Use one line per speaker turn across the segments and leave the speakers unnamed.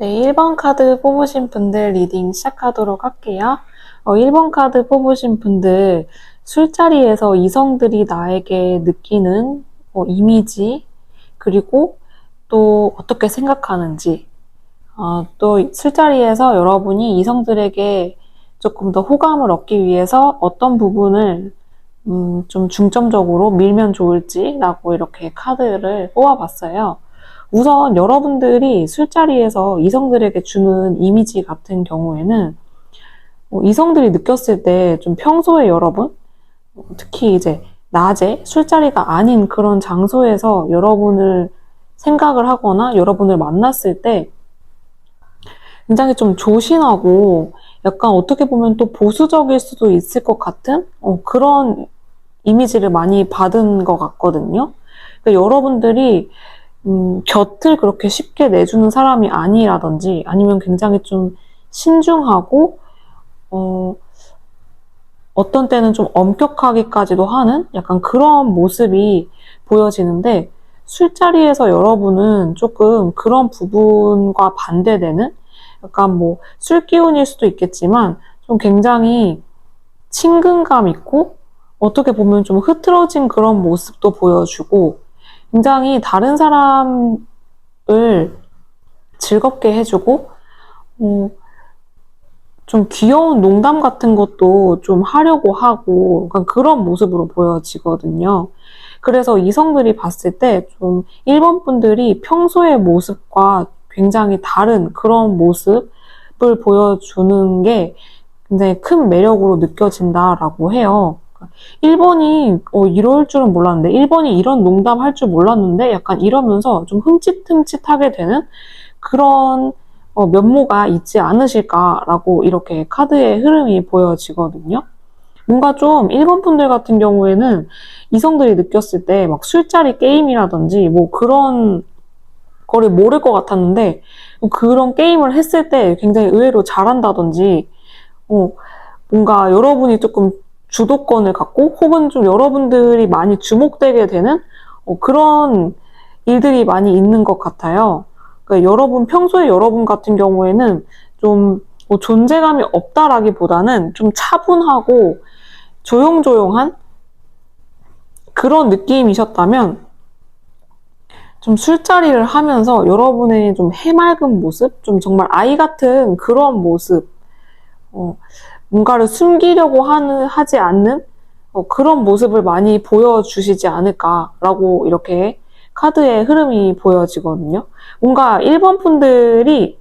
네, 1번 카드 뽑으신 분들 리딩 시작하도록 할게요. 1번 카드 뽑으신 분들, 술자리에서 이성들이 나에게 느끼는 이미지, 그리고 또 어떻게 생각하는지, 또 술자리에서 여러분이 이성들에게 조금 더 호감을 얻기 위해서 어떤 부분을 좀 중점적으로 밀면 좋을지라고 이렇게 카드를 뽑아봤어요. 우선 여러분들이 술자리에서 이성들에게 주는 이미지 같은 경우에는 이성들이 느꼈을 때 좀 평소에 여러분, 특히 이제 낮에 술자리가 아닌 그런 장소에서 여러분을 생각을 하거나 여러분을 만났을 때 굉장히 좀 조신하고 약간 어떻게 보면 또 보수적일 수도 있을 것 같은 그런 이미지를 많이 받은 것 같거든요. 그러니까 여러분들이 곁을 그렇게 쉽게 내주는 사람이 아니라든지 아니면 굉장히 좀 신중하고 어떤 때는 좀 엄격하기까지도 하는 약간 그런 모습이 보여지는데 술자리에서 여러분은 조금 그런 부분과 반대되는 약간 뭐 술기운일 수도 있겠지만 좀 굉장히 친근감 있고 어떻게 보면 좀 흐트러진 그런 모습도 보여주고 굉장히 다른 사람을 즐겁게 해주고 좀 귀여운 농담 같은 것도 좀 하려고 하고 그런 모습으로 보여지거든요. 그래서 이성들이 봤을 때 좀 1번 분들이 평소의 모습과 굉장히 다른 그런 모습을 보여주는 게 굉장히 큰 매력으로 느껴진다라고 해요. 1번이 이럴 줄은 몰랐는데 1번이 이런 농담 할 줄 몰랐는데 약간 이러면서 좀 흠칫흠칫하게 되는 그런 면모가 있지 않으실까라고 이렇게 카드의 흐름이 보여지거든요. 뭔가 좀 1번 분들 같은 경우에는 이성들이 느꼈을 때 막 술자리 게임이라든지 뭐 그런 거를 모를 것 같았는데 그런 게임을 했을 때 굉장히 의외로 잘한다든지 뭔가 여러분이 조금 주도권을 갖고 혹은 좀 여러분들이 많이 주목되게 되는 그런 일들이 많이 있는 것 같아요. 그러니까 여러분, 평소에 여러분 같은 경우에는 좀 존재감이 없다라기보다는 좀 차분하고 조용조용한 그런 느낌이셨다면 좀 술자리를 하면서 여러분의 좀 해맑은 모습, 좀 정말 아이 같은 그런 모습, 뭔가를 숨기려고 하지 않는 그런 모습을 많이 보여주시지 않을까라고 이렇게 카드의 흐름이 보여지거든요. 뭔가 1번 분들이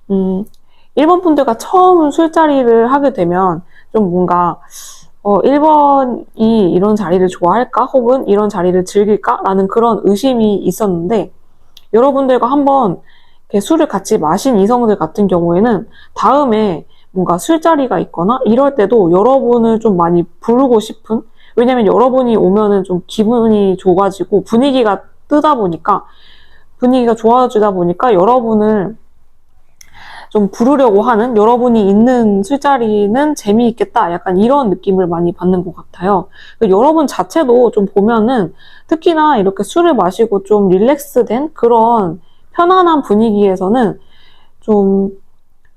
1번 분들과 처음 술자리를 하게 되면 좀 뭔가 1번이 이런 자리를 좋아할까? 혹은 이런 자리를 즐길까? 라는 그런 의심이 있었는데 여러분들과 한번 술을 같이 마신 이성들 같은 경우에는 다음에 뭔가 술자리가 있거나 이럴 때도 여러분을 좀 많이 부르고 싶은, 왜냐면 여러분이 오면은 좀 기분이 좋아지고 분위기가 좋아지다 보니까 여러분을 좀 부르려고 하는, 여러분이 있는 술자리는 재미있겠다 약간 이런 느낌을 많이 받는 것 같아요. 여러분 자체도 좀 보면은 특히나 이렇게 술을 마시고 좀 릴렉스된 그런 편안한 분위기에서는 좀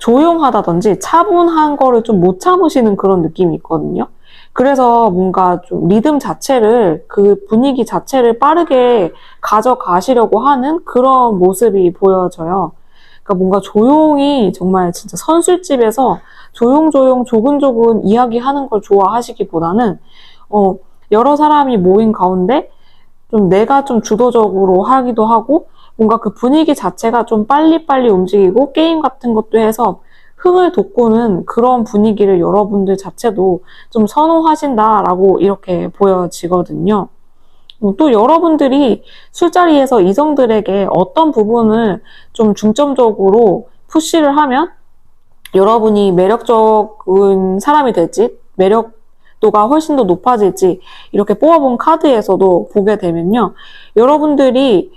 조용하다든지 차분한 거를 좀 못 참으시는 그런 느낌이 있거든요. 그래서 뭔가 좀 리듬 자체를, 그 분위기 자체를 빠르게 가져가시려고 하는 그런 모습이 보여져요. 그러니까 뭔가 조용히 정말 진짜 선술집에서 조용조용 조근조근 이야기하는 걸 좋아하시기보다는 여러 사람이 모인 가운데 좀 내가 좀 주도적으로 하기도 하고 뭔가 그 분위기 자체가 좀 빨리빨리 움직이고 게임 같은 것도 해서 흥을 돋구는 그런 분위기를 여러분들 자체도 좀 선호하신다라고 이렇게 보여지거든요. 또 여러분들이 술자리에서 이성들에게 어떤 부분을 좀 중점적으로 푸시를 하면 여러분이 매력적인 사람이 될지, 매력도가 훨씬 더 높아질지 이렇게 뽑아본 카드에서도 보게 되면요. 여러분들이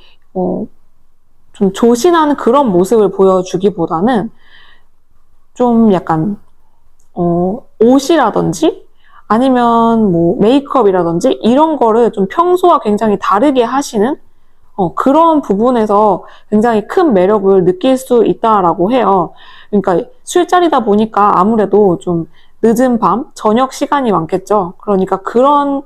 좀 조신한 그런 모습을 보여주기보다는 좀 약간 옷이라든지 아니면 뭐 메이크업이라든지 이런 거를 좀 평소와 굉장히 다르게 하시는 그런 부분에서 굉장히 큰 매력을 느낄 수 있다라고 해요. 그러니까 술자리다 보니까 아무래도 좀 늦은 밤, 저녁 시간이 많겠죠. 그러니까 그런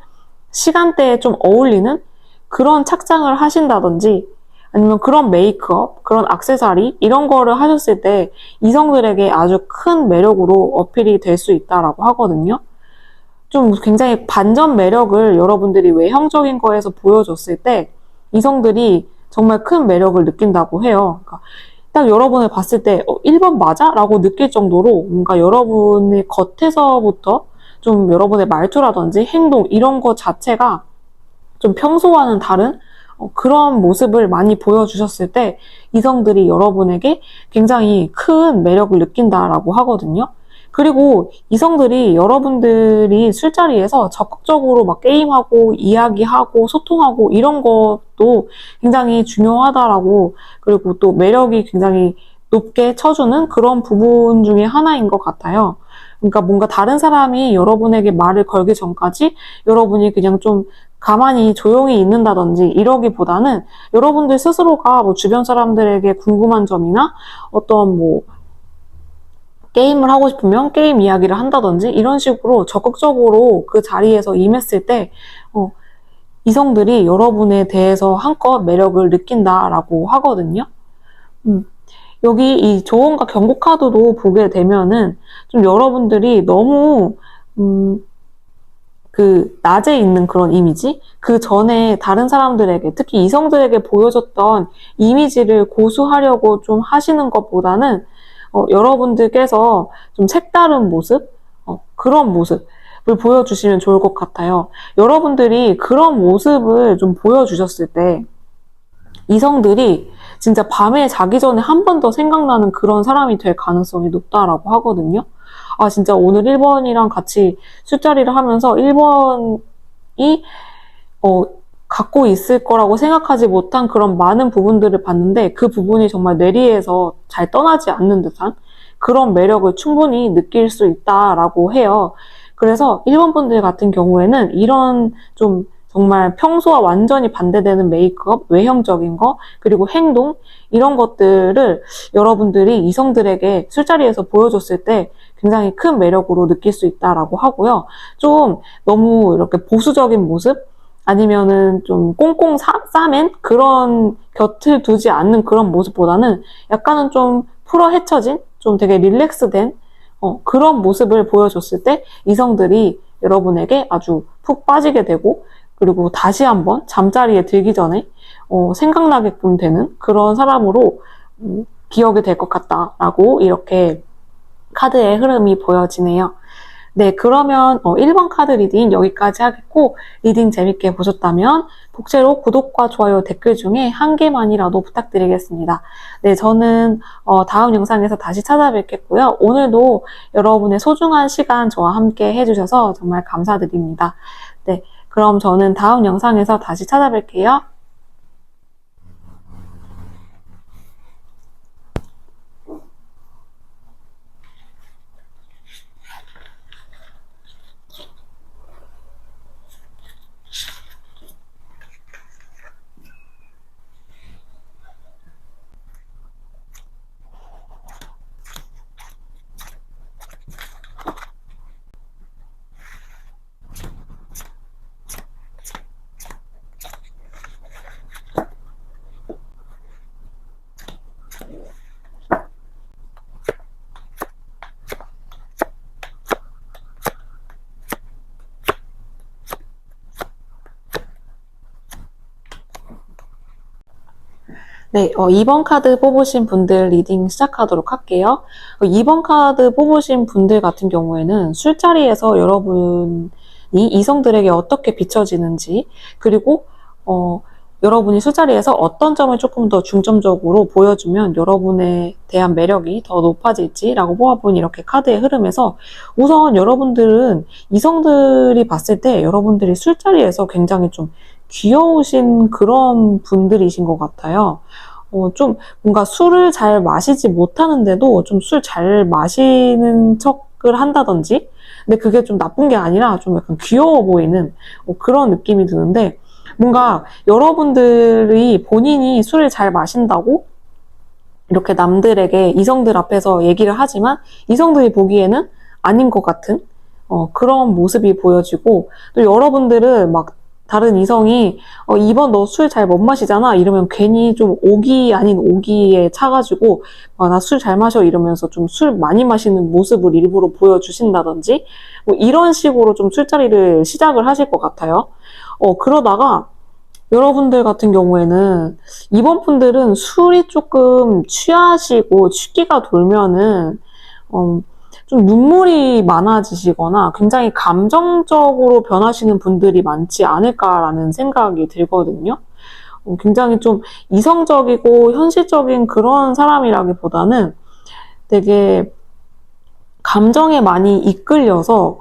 시간대에 좀 어울리는 그런 착장을 하신다든지 아니면 그런 메이크업, 그런 액세서리 이런 거를 하셨을 때 이성들에게 아주 큰 매력으로 어필이 될 수 있다라고 하거든요. 좀 굉장히 반전 매력을 여러분들이 외형적인 거에서 보여줬을 때 이성들이 정말 큰 매력을 느낀다고 해요. 그러니까 딱 여러분을 봤을 때 1번 맞아? 라고 느낄 정도로 뭔가 여러분의 겉에서부터 좀 여러분의 말투라든지 행동 이런 거 자체가 좀 평소와는 다른 그런 모습을 많이 보여주셨을 때 이성들이 여러분에게 굉장히 큰 매력을 느낀다라고 하거든요. 그리고 이성들이 여러분들이 술자리에서 적극적으로 막 게임하고 이야기하고 소통하고 이런 것도 굉장히 중요하다라고 그리고 또 매력이 굉장히 높게 쳐주는 그런 부분 중에 하나인 것 같아요. 그러니까 뭔가 다른 사람이 여러분에게 말을 걸기 전까지 여러분이 그냥 좀 가만히 조용히 있는다든지 이러기보다는 여러분들 스스로가 뭐 주변 사람들에게 궁금한 점이나 어떤 뭐 게임을 하고 싶으면 게임 이야기를 한다든지 이런 식으로 적극적으로 그 자리에서 임했을 때 이성들이 여러분에 대해서 한껏 매력을 느낀다라고 하거든요. 여기 이 조언과 경고 카드도 보게 되면은 좀 여러분들이 너무 그 낮에 있는 그런 이미지 그 전에 다른 사람들에게 특히 이성들에게 보여줬던 이미지를 고수하려고 좀 하시는 것보다는 여러분들께서 좀 색다른 모습 그런 모습을 보여주시면 좋을 것 같아요. 여러분들이 그런 모습을 좀 보여주셨을 때 이성들이 진짜 밤에 자기 전에 한 번 더 생각나는 그런 사람이 될 가능성이 높다라고 하거든요. 아, 진짜 오늘 1번이랑 같이 술자리를 하면서 1번이, 갖고 있을 거라고 생각하지 못한 그런 많은 부분들을 봤는데 그 부분이 정말 뇌리에서 잘 떠나지 않는 듯한 그런 매력을 충분히 느낄 수 있다라고 해요. 그래서 1번 분들 같은 경우에는 이런 좀 정말 평소와 완전히 반대되는 메이크업, 외형적인 거, 그리고 행동, 이런 것들을 여러분들이 이성들에게 술자리에서 보여줬을 때 굉장히 큰 매력으로 느낄 수 있다라고 하고요. 좀 너무 이렇게 보수적인 모습, 아니면은 좀 꽁꽁 싸맨 그런 곁을 두지 않는 그런 모습보다는 약간은 좀 풀어 헤쳐진, 좀 되게 릴렉스된 그런 모습을 보여줬을 때 이성들이 여러분에게 아주 푹 빠지게 되고 그리고 다시 한번 잠자리에 들기 전에 생각나게끔 되는 그런 사람으로 기억이 될 것 같다라고 이렇게 카드의 흐름이 보여지네요. 네, 그러면 1번 카드 리딩 여기까지 하겠고 리딩 재밌게 보셨다면 복제로 구독과 좋아요 댓글 중에 한 개만이라도 부탁드리겠습니다. 네, 저는 다음 영상에서 다시 찾아뵙겠고요. 오늘도 여러분의 소중한 시간 저와 함께 해주셔서 정말 감사드립니다. 네, 그럼 저는 다음 영상에서 다시 찾아뵐게요. 네, 2번 카드 뽑으신 분들 리딩 시작하도록 할게요. 2번 카드 뽑으신 분들 같은 경우에는 술자리에서 여러분이 이성들에게 어떻게 비춰지는지, 그리고, 여러분이 술자리에서 어떤 점을 조금 더 중점적으로 보여주면 여러분에 대한 매력이 더 높아질지라고 뽑아본 이렇게 카드의 흐름에서 우선 여러분들은 이성들이 봤을 때 여러분들이 술자리에서 굉장히 좀 귀여우신 그런 분들이신 것 같아요. 좀 뭔가 술을 잘 마시지 못하는데도 좀 술 잘 마시는 척을 한다든지 근데 그게 좀 나쁜 게 아니라 좀 약간 귀여워 보이는 그런 느낌이 드는데 뭔가 여러분들이 본인이 술을 잘 마신다고 이렇게 남들에게 이성들 앞에서 얘기를 하지만 이성들이 보기에는 아닌 것 같은 그런 모습이 보여지고, 또 여러분들은 막 다른 이성이 이번 너 술 잘 못 마시잖아 이러면 괜히 좀 오기 아닌 오기에 차가지고 나 술 잘 마셔 이러면서 좀 술 많이 마시는 모습을 일부러 보여주신다든지 뭐 이런 식으로 좀 술자리를 시작을 하실 것 같아요. 그러다가 여러분들 같은 경우에는 이번 분들은 술이 조금 취하시고 취기가 돌면은 좀 눈물이 많아지시거나 굉장히 감정적으로 변하시는 분들이 많지 않을까라는 생각이 들거든요. 굉장히 좀 이성적이고 현실적인 그런 사람이라기보다는 되게 감정에 많이 이끌려서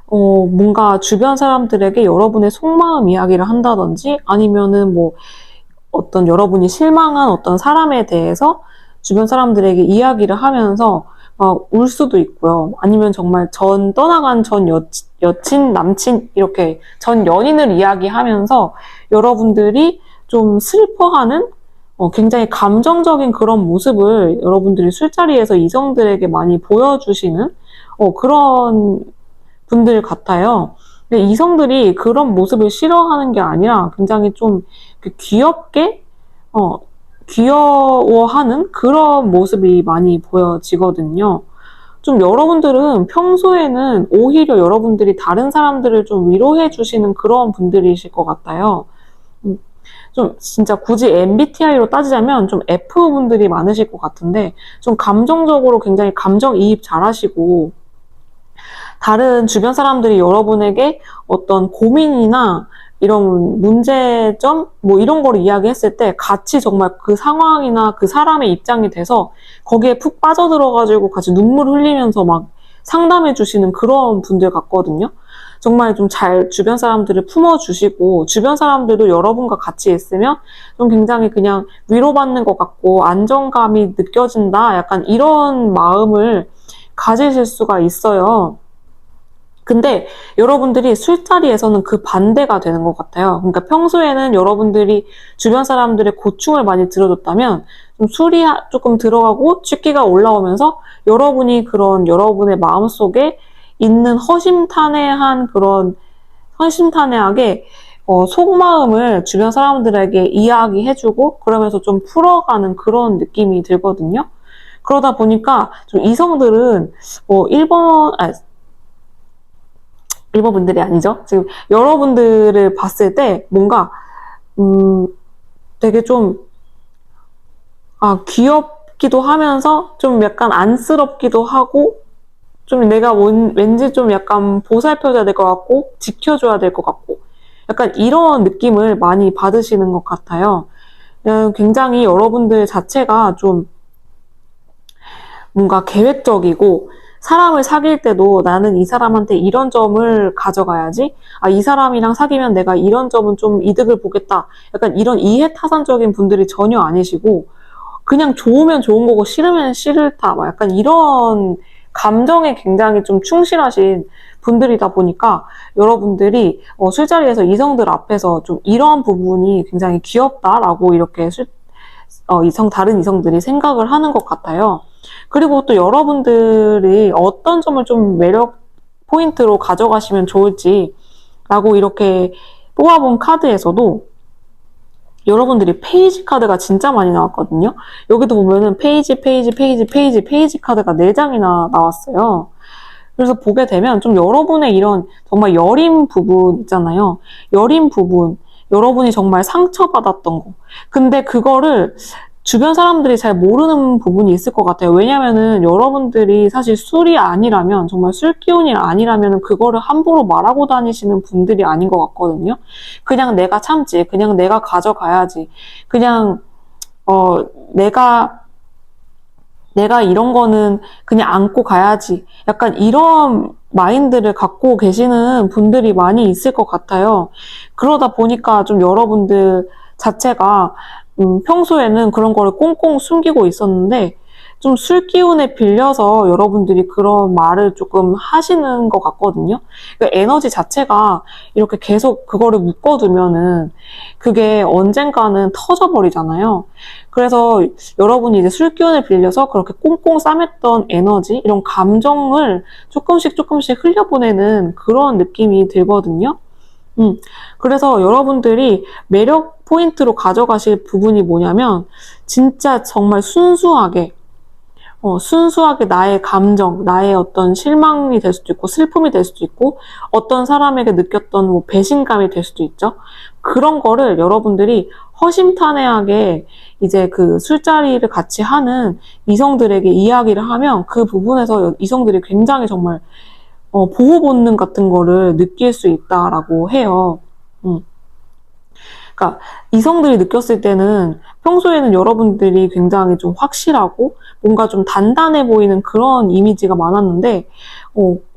뭔가 주변 사람들에게 여러분의 속마음 이야기를 한다든지 아니면은 뭐 어떤 여러분이 실망한 어떤 사람에 대해서 주변 사람들에게 이야기를 하면서 울 수도 있고요. 아니면 정말 떠나간 전 여친, 남친 이렇게 전 연인을 이야기하면서 여러분들이 좀 슬퍼하는 굉장히 감정적인 그런 모습을 여러분들이 술자리에서 이성들에게 많이 보여주시는 그런 분들 같아요. 근데 이성들이 그런 모습을 싫어하는 게 아니라 굉장히 좀 귀엽게, 귀여워하는 그런 모습이 많이 보여지거든요. 좀 여러분들은 평소에는 오히려 여러분들이 다른 사람들을 좀 위로해 주시는 그런 분들이실 것 같아요. 좀 진짜 굳이 MBTI로 따지자면 좀 F분들이 많으실 것 같은데 좀 감정적으로 굉장히 감정이입 잘하시고 다른 주변 사람들이 여러분에게 어떤 고민이나 이런 문제점 뭐 이런 걸 이야기했을 때 같이 정말 그 상황이나 그 사람의 입장이 돼서 거기에 푹 빠져들어가지고 같이 눈물 흘리면서 막 상담해 주시는 그런 분들 같거든요. 정말 좀 잘 주변 사람들을 품어주시고 주변 사람들도 여러분과 같이 있으면 좀 굉장히 그냥 위로받는 것 같고 안정감이 느껴진다 약간 이런 마음을 가지실 수가 있어요. 근데 여러분들이 술자리에서는 그 반대가 되는 것 같아요. 그러니까 평소에는 여러분들이 주변 사람들의 고충을 많이 들어줬다면 좀 술이 조금 들어가고 취기가 올라오면서 여러분이 그런 여러분의 마음속에 있는 허심탄회하게 속마음을 주변 사람들에게 이야기해주고 그러면서 좀 풀어가는 그런 느낌이 들거든요. 그러다 보니까 좀 이성들은 일본 분들이 아니죠. 지금 여러분들을 봤을 때 뭔가 되게 좀 귀엽기도 하면서 좀 약간 안쓰럽기도 하고 좀 내가 왠지 좀 약간 보살펴줘야 될 것 같고 지켜줘야 될 것 같고 약간 이런 느낌을 많이 받으시는 것 같아요. 굉장히 여러분들 자체가 좀 뭔가 계획적이고 사람을 사귈 때도 나는 이 사람한테 이런 점을 가져가야지. 이 사람이랑 사귀면 내가 이런 점은 좀 이득을 보겠다. 약간 이런 이해타산적인 분들이 전혀 아니시고 그냥 좋으면 좋은 거고 싫으면 싫다. 막 약간 이런 감정에 굉장히 좀 충실하신 분들이다 보니까 여러분들이 술자리에서 이성들 앞에서 좀 이런 부분이 굉장히 귀엽다라고 이렇게 다른 이성들이 생각을 하는 것 같아요. 그리고 또 여러분들이 어떤 점을 좀 매력 포인트로 가져가시면 좋을지라고 이렇게 뽑아본 카드에서도 여러분들이 페이지 카드가 진짜 많이 나왔거든요. 여기도 보면은 페이지 카드가 4장이나 나왔어요. 그래서 보게 되면 좀 여러분의 이런 정말 여린 부분 있잖아요. 여린 부분, 여러분이 정말 상처받았던 거. 근데 그거를 주변 사람들이 잘 모르는 부분이 있을 것 같아요. 왜냐면은 여러분들이 사실 술이 아니라면, 정말 술 기운이 아니라면 그거를 함부로 말하고 다니시는 분들이 아닌 것 같거든요. 그냥 내가 참지, 그냥 내가 가져가야지, 그냥, 내가 이런 거는 그냥 안고 가야지. 약간 이런 마인드를 갖고 계시는 분들이 많이 있을 것 같아요. 그러다 보니까 좀 여러분들 자체가 평소에는 그런 거를 꽁꽁 숨기고 있었는데 좀 술 기운에 빌려서 여러분들이 그런 말을 조금 하시는 것 같거든요. 그러니까 에너지 자체가 이렇게 계속 그거를 묶어두면은 그게 언젠가는 터져버리잖아요. 그래서 여러분이 이제 술 기운을 빌려서 그렇게 꽁꽁 싸맸던 에너지, 이런 감정을 조금씩 조금씩 흘려보내는 그런 느낌이 들거든요. 그래서 여러분들이 매력 포인트로 가져가실 부분이 뭐냐면, 진짜 정말 순수하게 나의 감정, 나의 어떤 실망이 될 수도 있고, 슬픔이 될 수도 있고, 어떤 사람에게 느꼈던 뭐 배신감이 될 수도 있죠. 그런 거를 여러분들이 허심탄회하게 이제 그 술자리를 같이 하는 이성들에게 이야기를 하면 그 부분에서 이성들이 굉장히 정말 보호 본능 같은 거를 느낄 수 있다라고 해요. 그러니까 이성들이 느꼈을 때는 평소에는 여러분들이 굉장히 좀 확실하고 뭔가 좀 단단해 보이는 그런 이미지가 많았는데,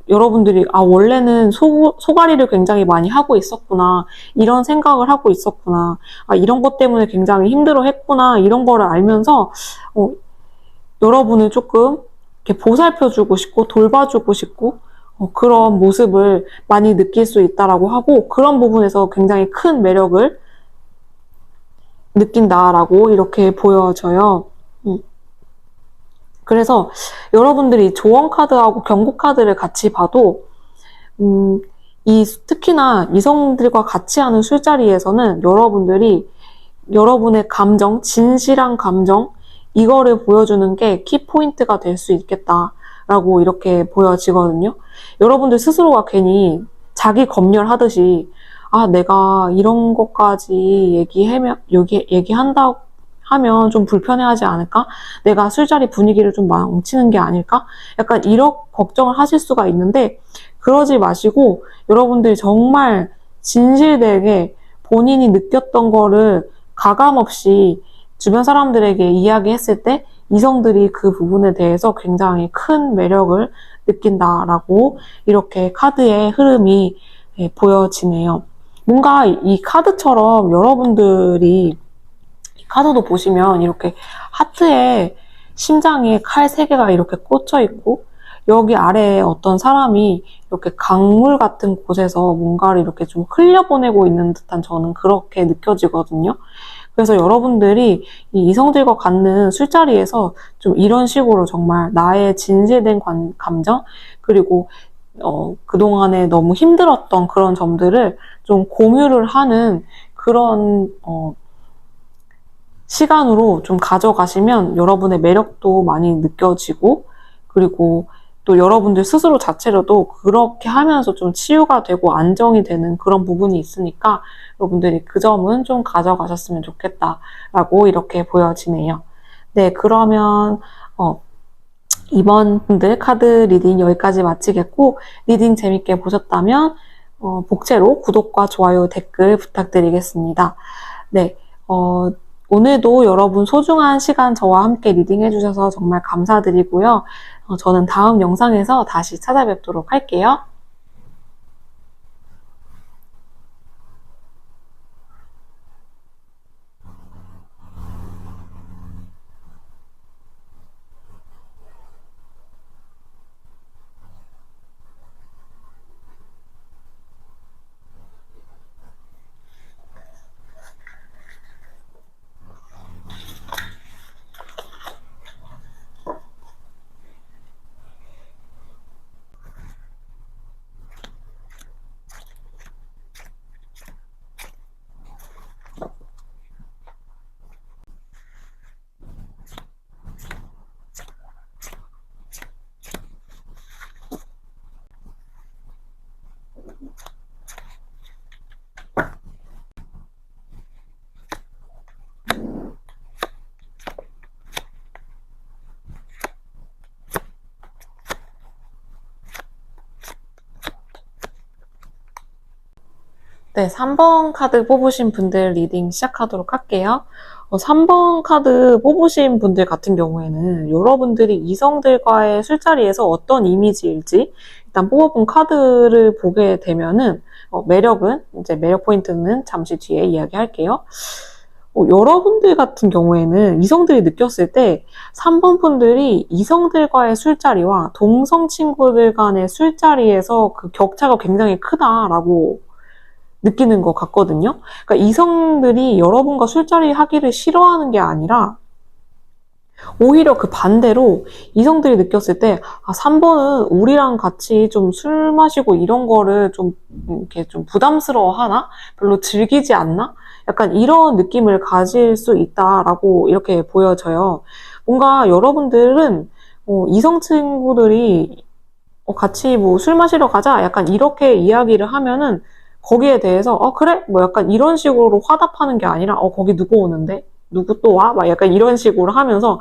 여러분들이 원래는 소가리를 굉장히 많이 하고 있었구나, 이런 생각을 하고 있었구나, 이런 것 때문에 굉장히 힘들어 했구나, 이런 거를 알면서 여러분을 조금 이렇게 보살펴주고 싶고 돌봐주고 싶고 그런 모습을 많이 느낄 수 있다라고 하고, 그런 부분에서 굉장히 큰 매력을 느낀다라고 이렇게 보여져요. 그래서 여러분들이 조언 카드하고 경고 카드를 같이 봐도 특히나 이성들과 같이 하는 술자리에서는 여러분들이 여러분의 감정, 진실한 감정, 이거를 보여주는 게 키포인트가 될 수 있겠다라고 이렇게 보여지거든요. 여러분들 스스로가 괜히 자기 검열하듯이 내가 이런 것까지 얘기한다 하면 좀 불편해하지 않을까? 내가 술자리 분위기를 좀 망치는 게 아닐까? 약간 이런 걱정을 하실 수가 있는데, 그러지 마시고 여러분들이 정말 진실되게 본인이 느꼈던 거를 가감없이 주변 사람들에게 이야기했을 때 이성들이 그 부분에 대해서 굉장히 큰 매력을 느낀다라고 이렇게 카드의 흐름이 보여지네요. 뭔가 이 카드처럼 여러분들이 카드도 보시면 이렇게 하트에 심장에 칼 3개가 이렇게 꽂혀 있고, 여기 아래에 어떤 사람이 이렇게 강물 같은 곳에서 뭔가를 이렇게 좀 흘려보내고 있는 듯한, 저는 그렇게 느껴지거든요. 그래서 여러분들이 이 이성들과 갖는 술자리에서 좀 이런 식으로 정말 나의 진실된 감정, 그리고 그동안에 너무 힘들었던 그런 점들을 좀 공유를 하는 그런 시간으로 좀 가져가시면 여러분의 매력도 많이 느껴지고, 그리고 또 여러분들 스스로 자체로도 그렇게 하면서 좀 치유가 되고 안정이 되는 그런 부분이 있으니까 여러분들이 그 점은 좀 가져가셨으면 좋겠다라고 이렇게 보여지네요. 네, 그러면 이번 분들 카드 리딩 여기까지 마치겠고, 리딩 재밌게 보셨다면 복채로 구독과 좋아요, 댓글 부탁드리겠습니다. 네, 오늘도 여러분 소중한 시간 저와 함께 리딩 해주셔서 정말 감사드리고요. 저는 다음 영상에서 다시 찾아뵙도록 할게요. 네, 3번 카드 뽑으신 분들 리딩 시작하도록 할게요. 3번 카드 뽑으신 분들 같은 경우에는 여러분들이 이성들과의 술자리에서 어떤 이미지일지 일단 뽑아본 카드를 보게 되면은 매력 포인트는 잠시 뒤에 이야기할게요. 여러분들 같은 경우에는 이성들이 느꼈을 때 3번 분들이 이성들과의 술자리와 동성 친구들 간의 술자리에서 그 격차가 굉장히 크다라고 느끼는 것 같거든요. 그러니까 이성들이 여러분과 술자리 하기를 싫어하는 게 아니라 오히려 그 반대로 이성들이 느꼈을 때 3번은 우리랑 같이 좀 술 마시고 이런 거를 좀 이렇게 좀 부담스러워 하나? 별로 즐기지 않나? 약간 이런 느낌을 가질 수 있다라고 이렇게 보여져요. 뭔가 여러분들은 이성 친구들이 같이 뭐 술 마시러 가자 약간 이렇게 이야기를 하면은 거기에 대해서 그래? 뭐 약간 이런 식으로 화답하는 게 아니라 거기 누구 오는데? 누구 또 와? 막 약간 이런 식으로 하면서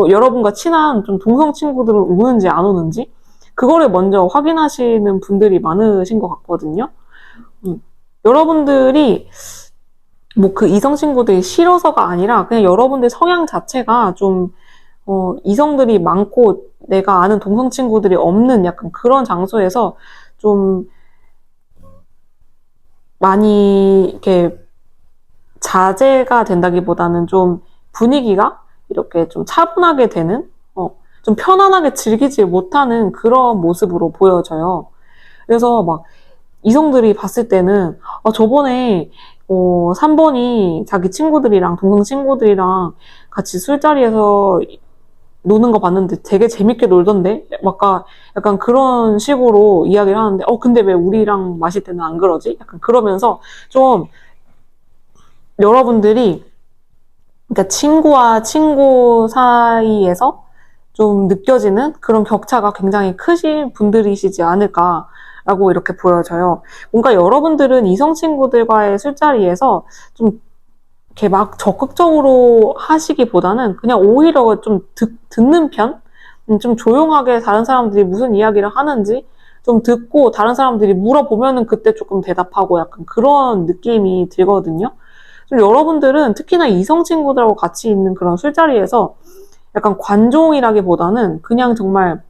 여러분과 친한 좀 동성 친구들은 오는지 안 오는지 그거를 먼저 확인하시는 분들이 많으신 것 같거든요. 여러분들이 뭐 그 이성 친구들이 싫어서가 아니라 그냥 여러분들 성향 자체가 좀 이성들이 많고 내가 아는 동성 친구들이 없는 약간 그런 장소에서 좀 많이 이렇게 자제가 된다기보다는 좀 분위기가 이렇게 좀 차분하게 되는, 좀 편안하게 즐기지 못하는 그런 모습으로 보여져요. 그래서 막 이성들이 봤을 때는, 저번에, 3번이 자기 친구들이랑, 동성 친구들이랑 같이 술자리에서 노는 거 봤는데 되게 재밌게 놀던데? 약간 그런 식으로 이야기를 하는데, 근데 왜 우리랑 마실 때는 안 그러지? 약간 그러면서 좀 여러분들이 그러니까 친구와 친구 사이에서 좀 느껴지는 그런 격차가 굉장히 크신 분들이시지 않을까라고 이렇게 보여져요. 뭔가 여러분들은 이성 친구들과의 술자리에서 좀 이렇게 막 적극적으로 하시기보다는 그냥 오히려 좀 듣는 편? 좀 조용하게 다른 사람들이 무슨 이야기를 하는지 좀 듣고 다른 사람들이 물어보면은 그때 조금 대답하고 약간 그런 느낌이 들거든요. 좀 여러분들은 특히나 이성 친구들하고 같이 있는 그런 술자리에서 약간 관종이라기보다는 그냥 정말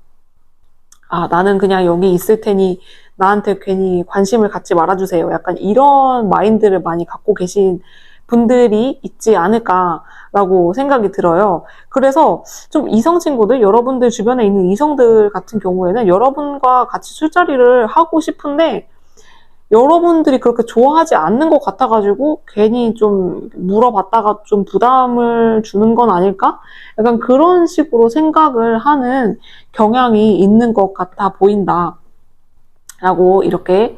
나는 그냥 여기 있을 테니 나한테 괜히 관심을 갖지 말아주세요. 약간 이런 마인드를 많이 갖고 계신 분들이 있지 않을까라고 생각이 들어요. 그래서 좀 이성 친구들, 여러분들 주변에 있는 이성들 같은 경우에는 여러분과 같이 술자리를 하고 싶은데 여러분들이 그렇게 좋아하지 않는 것 같아가지고 괜히 좀 물어봤다가 좀 부담을 주는 건 아닐까? 약간 그런 식으로 생각을 하는 경향이 있는 것 같아 보인다. 라고 이렇게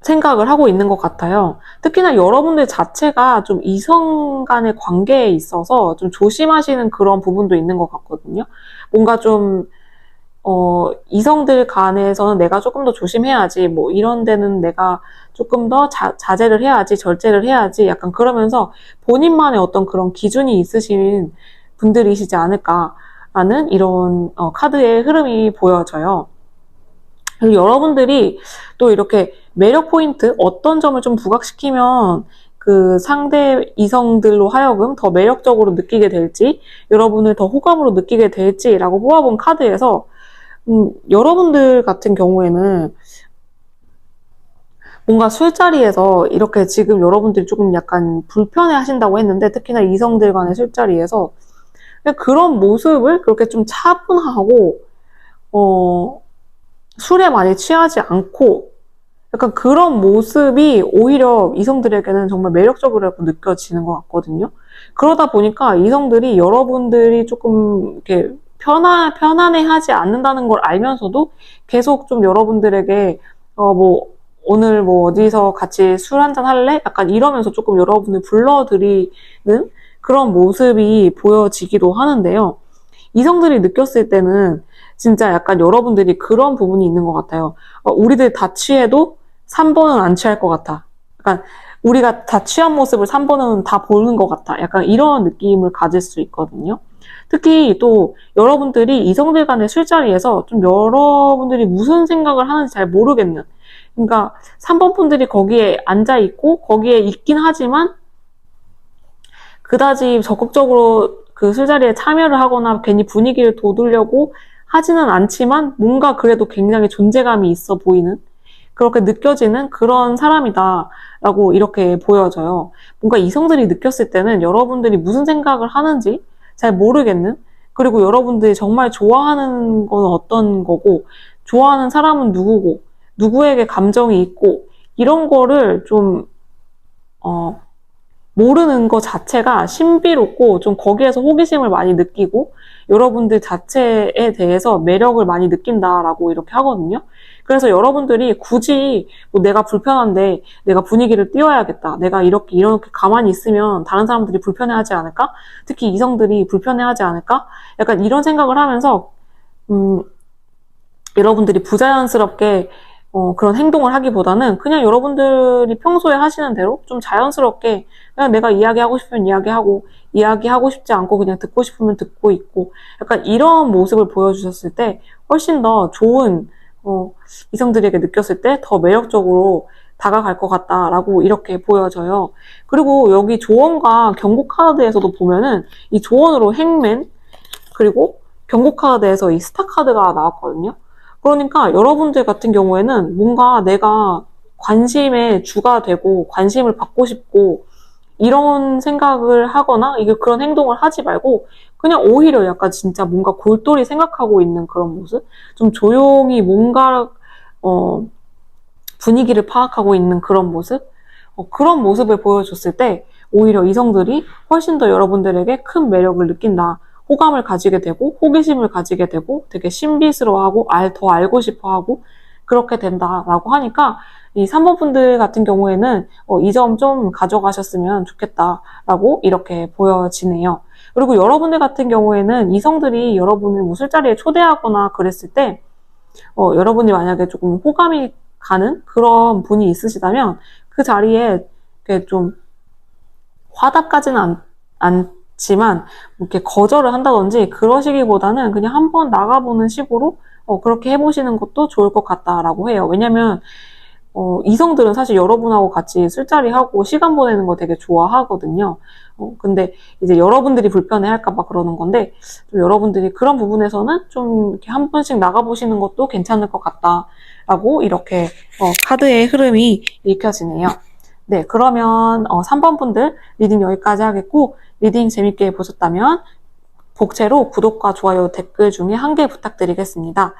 생각을 하고 있는 것 같아요. 특히나 여러분들 자체가 좀 이성 간의 관계에 있어서 좀 조심하시는 그런 부분도 있는 것 같거든요. 뭔가 좀 이성들 간에서는 내가 조금 더 조심해야지, 뭐, 이런 데는 내가 조금 더 자제를 해야지, 절제를 해야지, 약간 그러면서 본인만의 어떤 그런 기준이 있으신 분들이시지 않을까라는 이런 카드의 흐름이 보여져요. 그리고 여러분들이 또 이렇게 매력 포인트, 어떤 점을 좀 부각시키면 그 상대 이성들로 하여금 더 매력적으로 느끼게 될지, 여러분을 더 호감으로 느끼게 될지라고 뽑아본 카드에서 여러분들 같은 경우에는 뭔가 술자리에서 이렇게 지금 여러분들이 조금 약간 불편해 하신다고 했는데, 특히나 이성들 간의 술자리에서 그런 모습을 그렇게 좀 차분하고, 술에 많이 취하지 않고, 약간 그런 모습이 오히려 이성들에게는 정말 매력적으로 느껴지는 것 같거든요. 그러다 보니까 이성들이 여러분들이 조금 이렇게 편안해하지 않는다는 걸 알면서도 계속 좀 여러분들에게 뭐 오늘 뭐 어디서 같이 술 한잔 할래? 약간 이러면서 조금 여러분을 불러들이는 그런 모습이 보여지기도 하는데요. 이성들이 느꼈을 때는 진짜 약간 여러분들이 그런 부분이 있는 것 같아요. 우리들 다 취해도 3번은 안 취할 것 같아. 약간 우리가 다 취한 모습을 3번은 다 보는 것 같아. 약간 이런 느낌을 가질 수 있거든요. 특히 또 여러분들이 이성들 간의 술자리에서 좀 여러분들이 무슨 생각을 하는지 잘 모르겠는. 그러니까 3번 분들이 거기에 앉아있고 거기에 있긴 하지만 그다지 적극적으로 그 술자리에 참여를 하거나 괜히 분위기를 돋우려고 하지는 않지만 뭔가 그래도 굉장히 존재감이 있어 보이는 그렇게 느껴지는 그런 사람이다라고 이렇게 보여져요. 뭔가 이성들이 느꼈을 때는 여러분들이 무슨 생각을 하는지 잘 모르겠는, 그리고 여러분들이 정말 좋아하는 건 어떤 거고, 좋아하는 사람은 누구고, 누구에게 감정이 있고, 이런 거를 좀, 모르는 것 자체가 신비롭고 좀 거기에서 호기심을 많이 느끼고 여러분들 자체에 대해서 매력을 많이 느낀다라고 이렇게 하거든요. 그래서 여러분들이 굳이 뭐 내가 불편한데 내가 분위기를 띄워야겠다. 내가 이렇게 가만히 있으면 다른 사람들이 불편해하지 않을까? 특히 이성들이 불편해하지 않을까? 약간 이런 생각을 하면서 여러분들이 부자연스럽게 그런 행동을 하기보다는 그냥 여러분들이 평소에 하시는 대로 좀 자연스럽게 그냥 내가 이야기하고 싶으면 이야기하고 이야기하고 싶지 않고 그냥 듣고 싶으면 듣고 있고 약간 이런 모습을 보여주셨을 때 훨씬 더 좋은 이성들에게 느꼈을 때 더 매력적으로 다가갈 것 같다라고 이렇게 보여져요. 그리고 여기 조언과 경고 카드에서도 보면은 이 조언으로 행맨 그리고 경고 카드에서 이 스타 카드가 나왔거든요. 그러니까 여러분들 같은 경우에는 뭔가 내가 관심의 주가 되고 관심을 받고 싶고 이런 생각을 하거나 이게 그런 행동을 하지 말고 그냥 오히려 약간 진짜 뭔가 골똘히 생각하고 있는 그런 모습? 좀 조용히 뭔가 분위기를 파악하고 있는 그런 모습? 그런 모습을 보여줬을 때 오히려 이성들이 훨씬 더 여러분들에게 큰 매력을 느낀다. 호감을 가지게 되고 호기심을 가지게 되고 되게 신비스러워하고 더 알고 싶어하고 그렇게 된다라고 하니까 이 3번 분들 같은 경우에는 이 점 좀 가져가셨으면 좋겠다라고 이렇게 보여지네요. 그리고 여러분들 같은 경우에는 이성들이 여러분을 뭐 술자리에 초대하거나 그랬을 때 여러분이 만약에 조금 호감이 가는 그런 분이 있으시다면 그 자리에 이렇게 좀 화답까지는 않지만 이렇게 거절을 한다든지 그러시기보다는 그냥 한번 나가보는 식으로 그렇게 해보시는 것도 좋을 것 같다라고 해요. 왜냐면 이성들은 사실 여러분하고 같이 술자리 하고 시간 보내는 거 되게 좋아하거든요. 근데 이제 여러분들이 불편해할까봐 그러는 건데, 좀 여러분들이 그런 부분에서는 좀 이렇게 한 번씩 나가보시는 것도 괜찮을 것 같다라고 이렇게 카드의 흐름이 읽혀지네요. 네, 그러면 3번 분들 리딩 여기까지 하겠고, 리딩 재밌게 보셨다면 복채로 구독과 좋아요, 댓글 중에 한 개 부탁드리겠습니다.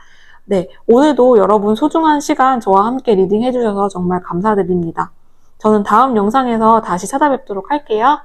네, 오늘도 여러분 소중한 시간 저와 함께 리딩 해주셔서 정말 감사드립니다. 저는 다음 영상에서 다시 찾아뵙도록 할게요.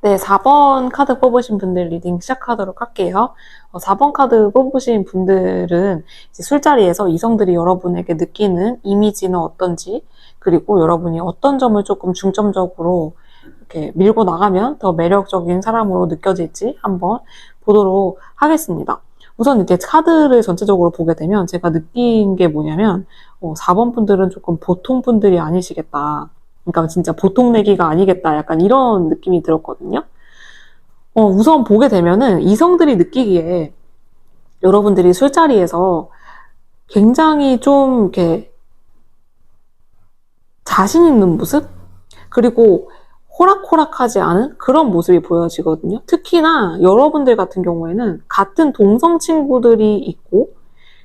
네, 4번 카드 뽑으신 분들 리딩 시작하도록 할게요. 4번 카드 뽑으신 분들은 이제 술자리에서 이성들이 여러분에게 느끼는 이미지는 어떤지, 그리고 여러분이 어떤 점을 조금 중점적으로 이렇게 밀고 나가면 더 매력적인 사람으로 느껴질지 한번 보도록 하겠습니다. 우선 이렇게 카드를 전체적으로 보게 되면 제가 느낀 게 뭐냐면 4번 분들은 조금 보통 분들이 아니시겠다. 그러니까 진짜 보통 내기가 아니겠다. 약간 이런 느낌이 들었거든요. 우선 보게 되면은 이성들이 느끼기에 여러분들이 술자리에서 굉장히 좀 이렇게 자신 있는 모습? 그리고 호락호락하지 않은 그런 모습이 보여지거든요. 특히나 여러분들 같은 경우에는 같은 동성 친구들이 있고,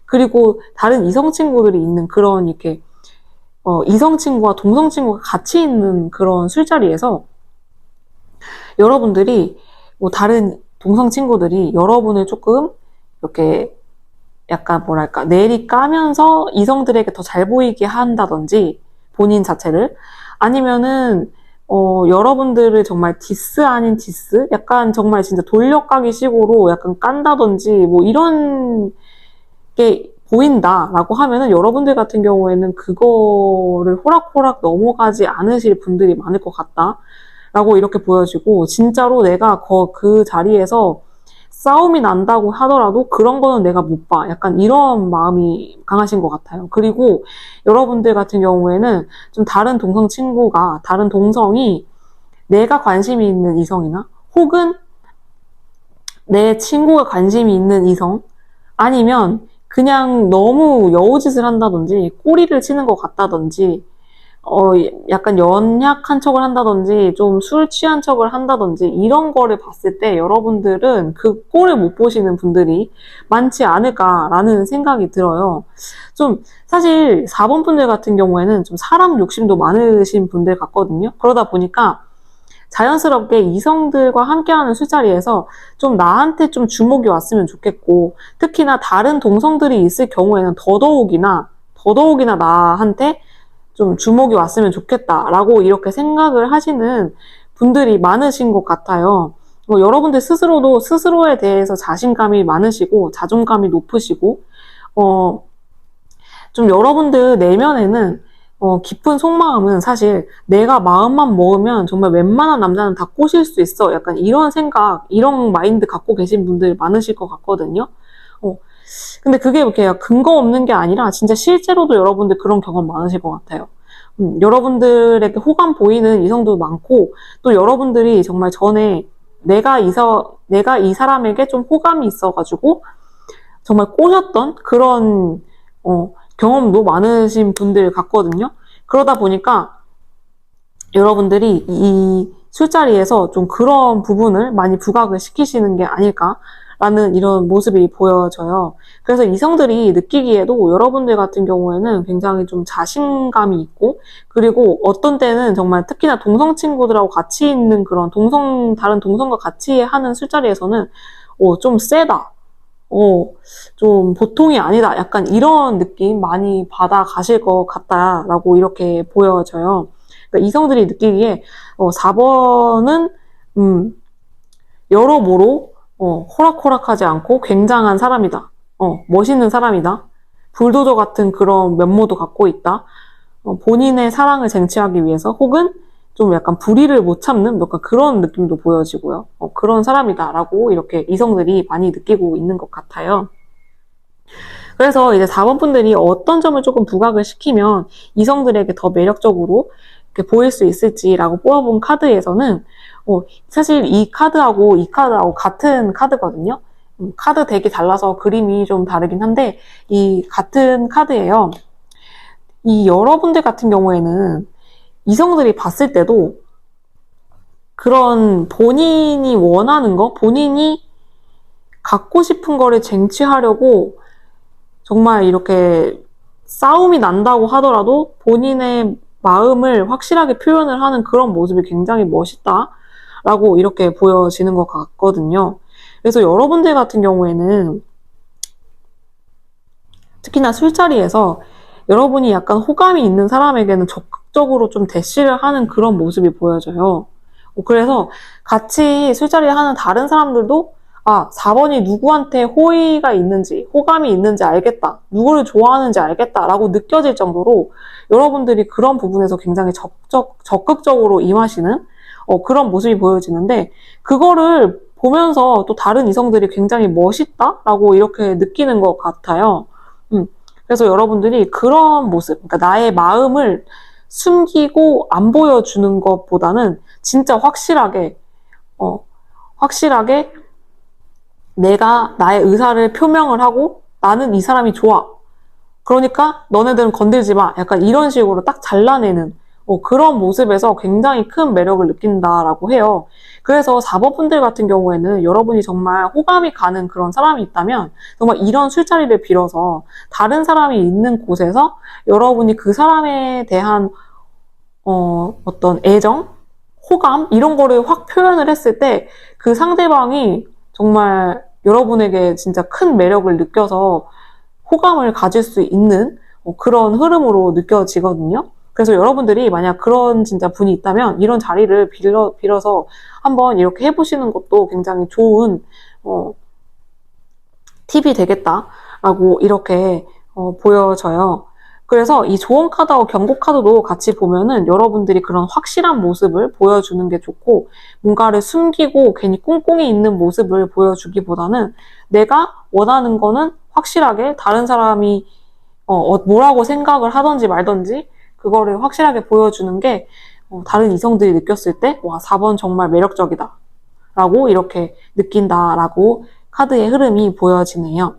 그리고 다른 이성 친구들이 있는 그런 이렇게 이성 친구와 동성 친구가 같이 있는 그런 술자리에서 여러분들이 뭐 다른 동성 친구들이 여러분을 조금 이렇게 약간 뭐랄까 내리 까면서 이성들에게 더 잘 보이게 한다든지 본인 자체를 아니면은 여러분들을 정말 디스 아닌 디스 약간 정말 진짜 돌려까기 식으로 약간 깐다든지 뭐 이런 게 보인다라고 하면은 여러분들 같은 경우에는 그거를 호락호락 넘어가지 않으실 분들이 많을 것 같다. 라고 이렇게 보여지고, 진짜로 내가 그 자리에서 싸움이 난다고 하더라도 그런 거는 내가 못 봐. 약간 이런 마음이 강하신 것 같아요. 그리고 여러분들 같은 경우에는 좀 다른 동성이 내가 관심이 있는 이성이나 혹은 내 친구가 관심이 있는 이성 아니면 그냥 너무 여우짓을 한다든지 꼬리를 치는 것 같다든지 약간 연약한 척을 한다든지 좀 술 취한 척을 한다든지 이런 거를 봤을 때 여러분들은 그 꼴을 못 보시는 분들이 많지 않을까라는 생각이 들어요. 좀 사실 4번 분들 같은 경우에는 좀 사람 욕심도 많으신 분들 같거든요. 그러다 보니까 자연스럽게 이성들과 함께하는 술자리에서 좀 나한테 좀 주목이 왔으면 좋겠고, 특히나 다른 동성들이 있을 경우에는 더더욱이나 나한테 좀 주목이 왔으면 좋겠다라고 이렇게 생각을 하시는 분들이 많으신 것 같아요. 여러분들 스스로도 스스로에 대해서 자신감이 많으시고 자존감이 높으시고 좀 여러분들 내면에는 깊은 속마음은 사실 내가 마음만 먹으면 정말 웬만한 남자는 다 꼬실 수 있어. 약간 이런 생각, 이런 마인드 갖고 계신 분들 많으실 것 같거든요. 근데 그게 이렇게 근거 없는 게 아니라 진짜 실제로도 여러분들 그런 경험 많으실 것 같아요. 여러분들에게 호감 보이는 이성도 많고 또 여러분들이 정말 전에 내가 이 사람에게 좀 호감이 있어가지고 정말 꼬셨던 그런 경험도 많으신 분들 같거든요. 그러다 보니까 여러분들이 이 술자리에서 좀 그런 부분을 많이 부각을 시키시는 게 아닐까라는 이런 모습이 보여져요. 그래서 이성들이 느끼기에도 여러분들 같은 경우에는 굉장히 좀 자신감이 있고, 그리고 어떤 때는 정말 특히나 동성 친구들하고 같이 있는 그런 다른 동성과 같이 하는 술자리에서는 좀 세다. 좀 보통이 아니다. 약간 이런 느낌 많이 받아 가실 것 같다라고 이렇게 보여져요. 그러니까 이성들이 느끼기에 4번은 여러모로 호락호락하지 않고 굉장한 사람이다. 멋있는 사람이다. 불도저 같은 그런 면모도 갖고 있다. 본인의 사랑을 쟁취하기 위해서 혹은 좀 약간 불의를 못 참는 약간 그런 느낌도 보여지고요. 그런 사람이다라고 이렇게 이성들이 많이 느끼고 있는 것 같아요. 그래서 이제 4번 분들이 어떤 점을 조금 부각을 시키면 이성들에게 더 매력적으로 이렇게 보일 수 있을지라고 뽑아본 카드에서는 사실 이 카드하고 같은 카드거든요. 카드 덱이 달라서 그림이 좀 다르긴 한데 이 같은 카드예요. 이 여러분들 같은 경우에는 이성들이 봤을 때도 그런 본인이 원하는 거, 본인이 갖고 싶은 거를 쟁취하려고 정말 이렇게 싸움이 난다고 하더라도 본인의 마음을 확실하게 표현을 하는 그런 모습이 굉장히 멋있다라고 이렇게 보여지는 것 같거든요. 그래서 여러분들 같은 경우에는 특히나 술자리에서 여러분이 약간 호감이 있는 사람에게는 적극적으로 좀 대시를 하는 그런 모습이 보여져요. 그래서 같이 술자리를 하는 다른 사람들도 4번이 누구한테 호의가 있는지, 호감이 있는지 알겠다. 누구를 좋아하는지 알겠다라고 느껴질 정도로 여러분들이 그런 부분에서 굉장히 적극적으로 임하시는 그런 모습이 보여지는데 그거를 보면서 또 다른 이성들이 굉장히 멋있다라고 이렇게 느끼는 것 같아요. 그래서 여러분들이 그런 모습, 그러니까 나의 마음을 숨기고 안 보여주는 것보다는 진짜 확실하게 내가 나의 의사를 표명을 하고 나는 이 사람이 좋아. 그러니까 너네들은 건들지 마. 약간 이런 식으로 딱 잘라내는 그런 모습에서 굉장히 큰 매력을 느낀다라고 해요. 그래서 4번 분들 같은 경우에는 여러분이 정말 호감이 가는 그런 사람이 있다면 정말 이런 술자리를 빌어서 다른 사람이 있는 곳에서 여러분이 그 사람에 대한 어떤 애정, 호감 이런 거를 확 표현을 했을 때 그 상대방이 정말 여러분에게 진짜 큰 매력을 느껴서 호감을 가질 수 있는 그런 흐름으로 느껴지거든요. 그래서 여러분들이 만약 그런 진짜 분이 있다면 이런 자리를 빌어서 한번 이렇게 해보시는 것도 굉장히 좋은 팁이 되겠다라고 이렇게 보여져요. 그래서 이 조언 카드하고 경고 카드도 같이 보면은 여러분들이 그런 확실한 모습을 보여주는 게 좋고, 뭔가를 숨기고 괜히 꿍꿍이 있는 모습을 보여주기보다는 내가 원하는 거는 확실하게 다른 사람이 뭐라고 생각을 하던지 말던지 그거를 확실하게 보여주는 게 다른 이성들이 느꼈을 때, 와, 4번 정말 매력적이다 라고 이렇게 느낀다라고 카드의 흐름이 보여지네요.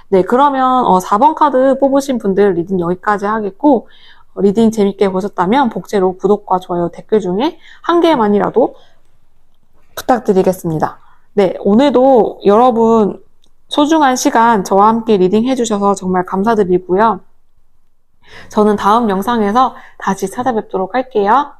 네, 그러면 4번 카드 뽑으신 분들 리딩 여기까지 하겠고, 리딩 재밌게 보셨다면 복제로 구독과 좋아요, 댓글 중에 한 개만이라도 부탁드리겠습니다. 네, 오늘도 여러분 소중한 시간 저와 함께 리딩 해주셔서 정말 감사드리고요. 저는 다음 영상에서 다시 찾아뵙도록 할게요.